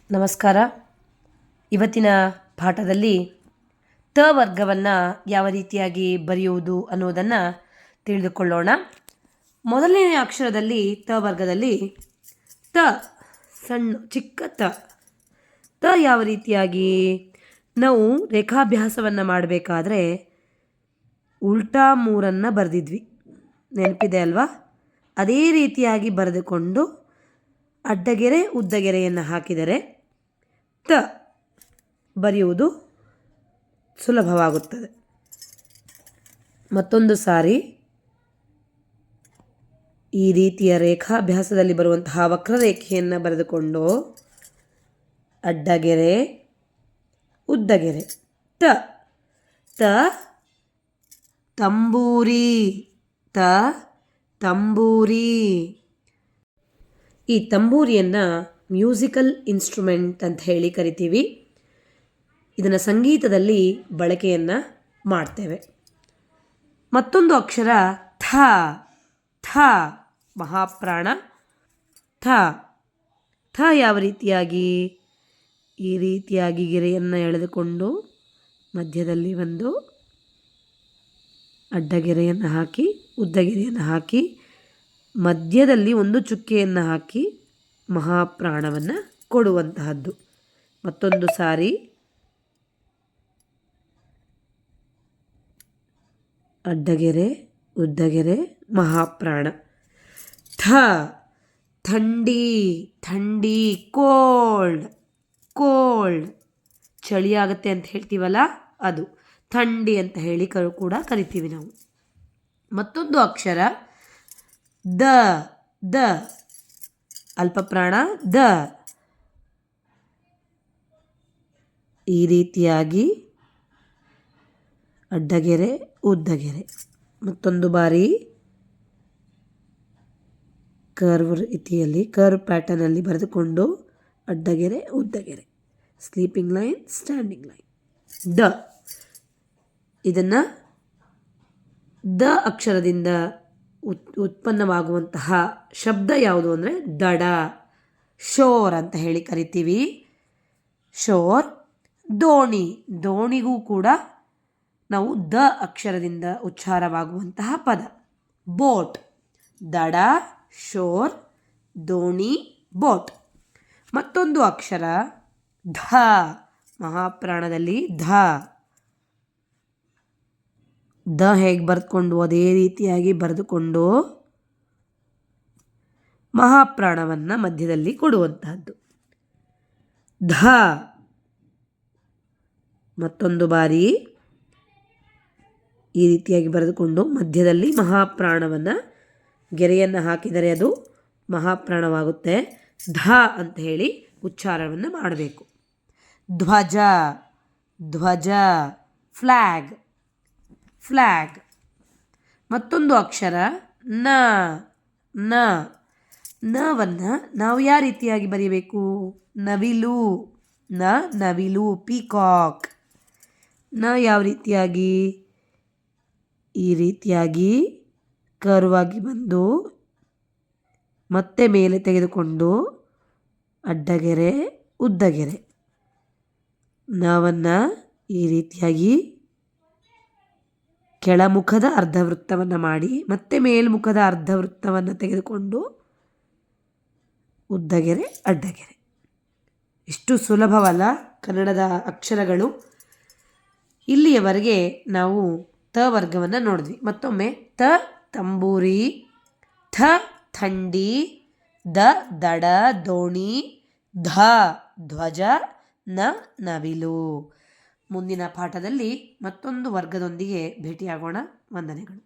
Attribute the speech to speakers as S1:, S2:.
S1: ನಮಸ್ಕಾರ. ಇವತ್ತಿನ ಪಾಠದಲ್ಲಿ ತ ವರ್ಗವನ್ನು ಯಾವ ರೀತಿಯಾಗಿ ಬರೆಯುವುದು ಅನ್ನೋದನ್ನು ತಿಳಿದುಕೊಳ್ಳೋಣ. ಮೊದಲನೇ ಅಕ್ಷರದಲ್ಲಿ ತ ವರ್ಗದಲ್ಲಿ ತ, ಸಣ್ಣ ಚಿಕ್ಕ ತ ಯಾವ ರೀತಿಯಾಗಿ ನಾವು ರೇಖಾಭ್ಯಾಸವನ್ನು ಮಾಡಬೇಕಾದ್ರೆ ಉಲ್ಟಾ ಮೂರನ್ನು ಬರೆದಿದ್ವಿ, ನೆನಪಿದೆ ಅಲ್ವಾ? ಅದೇ ರೀತಿಯಾಗಿ ಬರೆದುಕೊಂಡು ಅಡ್ಡಗೆರೆ ಉದ್ದಗೆರೆಯನ್ನು ಹಾಕಿದರೆ ತ ಬರೆಯುವುದು ಸುಲಭವಾಗುತ್ತದೆ. ಮತ್ತೊಂದು ಸಾರಿ ಈ ರೀತಿಯ ರೇಖಾಭ್ಯಾಸದಲ್ಲಿ ಬರುವಂತಹ ವಕ್ರರೇಖೆಯನ್ನು ಬರೆದುಕೊಂಡು ಅಡ್ಡಗೆರೆ ಉದ್ದಗೆರೆ ತ ತ ತಂಬೂರಿ, ತ ತಂಬೂರಿ. ಈ ತಂಬೂರಿಯನ್ನು ಮ್ಯೂಸಿಕಲ್ ಇನ್ಸ್ಟ್ರುಮೆಂಟ್ ಅಂತ ಹೇಳಿ ಕರಿತೀವಿ. ಇದನ್ನು ಸಂಗೀತದಲ್ಲಿ ಬಳಕೆಯನ್ನು ಮಾಡ್ತೇವೆ. ಮತ್ತೊಂದು ಅಕ್ಷರ ಥ, ಥ ಮಹಾಪ್ರಾಣ. ಥ ಥ ಯಾವ ರೀತಿಯಾಗಿ ಈ ರೀತಿಯಾಗಿ ಗೆರೆಯನ್ನು ಎಳೆದುಕೊಂಡು ಮಧ್ಯದಲ್ಲಿ ಒಂದು ಅಡ್ಡಗೆರೆಯನ್ನು ಹಾಕಿ ಉದ್ದಗೆರೆಯನ್ನು ಹಾಕಿ ಮಧ್ಯದಲ್ಲಿ ಒಂದು ಚುಕ್ಕೆಯನ್ನು ಹಾಕಿ ಮಹಾಪ್ರಾಣವನ್ನು ಕೊಡುವಂತಹದ್ದು. ಮತ್ತೊಂದು ಸಾರಿ ಅಡ್ಡಗೆರೆ ಉದ್ದಗೆರೆ ಮಹಾಪ್ರಾಣ. ಥ ಥಂಡಿ, ಥಂಡಿ ಕೋಲ್ಡ್, ಕೋಲ್ಡ್ ಚಳಿ ಆಗುತ್ತೆ ಅಂತ ಹೇಳ್ತೀವಲ್ಲ ಅದು ಥಂಡಿ ಅಂತ ಹೇಳಿ ಕೂಡ ಕರಿತೀವಿ ನಾವು. ಮತ್ತೊಂದು ಅಕ್ಷರ ದ, ದ ಅಲ್ಪಪ್ರಾಣ ದ. ಈ ರೀತಿಯಾಗಿ ಅಡ್ಡಗೆರೆ ಉದ್ದಗೆರೆ. ಮತ್ತೊಂದು ಬಾರಿ ಕರ್ವ್ ರೀತಿಯಲ್ಲಿ ಕರ್ವ್ ಪ್ಯಾಟರ್ನಲ್ಲಿ ಬರೆದುಕೊಂಡು ಅಡ್ಡಗೆರೆ ಉದ್ದಗೆರೆ, ಸ್ಲೀಪಿಂಗ್ ಲೈನ್ ಸ್ಟ್ಯಾಂಡಿಂಗ್ ಲೈನ್. ದ ಇದನ್ನು ದ ಅಕ್ಷರದಿಂದ ಉತ್ಪನ್ನವಾಗುವಂತಹ ಶಬ್ದ ಯಾವುದು ಅಂದರೆ ದಡ, ಶೋರ್ ಅಂತ ಹೇಳಿ ಕರಿತೀವಿ. ಶೋರ್. ದೋಣಿ, ದೋಣಿಗೂ ಕೂಡ ನಾವು ದ ಅಕ್ಷರದಿಂದ ಉಚ್ಚಾರವಾಗುವಂತಹ ಪದ ಬೋಟ್. ದಡ, ಶೋರ್, ದೋಣಿ, ಬೋಟ್. ಮತ್ತೊಂದು ಅಕ್ಷರ ಧ, ಮಹಾಪ್ರಾಣದಲ್ಲಿ ಧ. ದ ಹೇಗೆ ಬರೆದುಕೊಂಡು ಅದೇ ರೀತಿಯಾಗಿ ಬರೆದುಕೊಂಡು ಮಹಾಪ್ರಾಣವನ್ನು ಮಧ್ಯದಲ್ಲಿ ಕೊಡುವಂತಹದ್ದು ಧ. ಮತ್ತೊಂದು ಬಾರಿ ಈ ರೀತಿಯಾಗಿ ಬರೆದುಕೊಂಡು ಮಧ್ಯದಲ್ಲಿ ಮಹಾಪ್ರಾಣವನ್ನು ಗೆರೆಯನ್ನು ಹಾಕಿದರೆ ಅದು ಮಹಾಪ್ರಾಣವಾಗುತ್ತೆ. ಧ ಅಂತ ಹೇಳಿ ಉಚ್ಚಾರವನ್ನು ಮಾಡಬೇಕು. ಧ್ವಜ, ಧ್ವಜ ಫ್ಲ್ಯಾಗ್, ಫ್ಲ್ಯಾಗ್. ಮತ್ತೊಂದು ಅಕ್ಷರ ನ, ನ. ನವನ್ನು ನಾವು ಯಾವ ರೀತಿಯಾಗಿ ಬರೀಬೇಕು? ನವಿಲು, ನ ನವಿಲು ಪೀಕಾಕ್. ನ ಯಾವ ರೀತಿಯಾಗಿ ಈ ರೀತಿಯಾಗಿ ಕರ್ವಾಗಿ ಬಂದು ಮತ್ತೆ ಮೇಲೆ ತೆಗೆದುಕೊಂಡು ಅಡ್ಡಗೆರೆ ಉದ್ದಗೆರೆ. ನಾವನ್ನು ಈ ರೀತಿಯಾಗಿ ಕೆಳಮುಖದ ಅರ್ಧವೃತ್ತವನ್ನು ಮಾಡಿ ಮತ್ತೆ ಮೇಲ್ಮುಖದ ಅರ್ಧವೃತ್ತವನ್ನು ತೆಗೆದುಕೊಂಡು ಉದ್ದಗೆರೆ ಅಡ್ಡಗೆರೆ. ಇಷ್ಟು ಸುಲಭವಲ್ಲ ಕನ್ನಡದ ಅಕ್ಷರಗಳು. ಇಲ್ಲಿಯವರೆಗೆ ನಾವು ತ ವರ್ಗವನ್ನು ನೋಡಿದ್ವಿ. ಮತ್ತೊಮ್ಮೆ ತ ತಂಬೂರಿ, ಥ ಥಂಡಿ, ದ ದಡ ದೋಣಿ, ಧ ಧ್ವಜ, ನ ನವಿಲು. ಮುಂದಿನ ಪಾಠದಲ್ಲಿ ಮತ್ತೊಂದು ವರ್ಗದೊಂದಿಗೆ ಭೇಟಿಯಾಗೋಣ. ವಂದನೆಗಳು.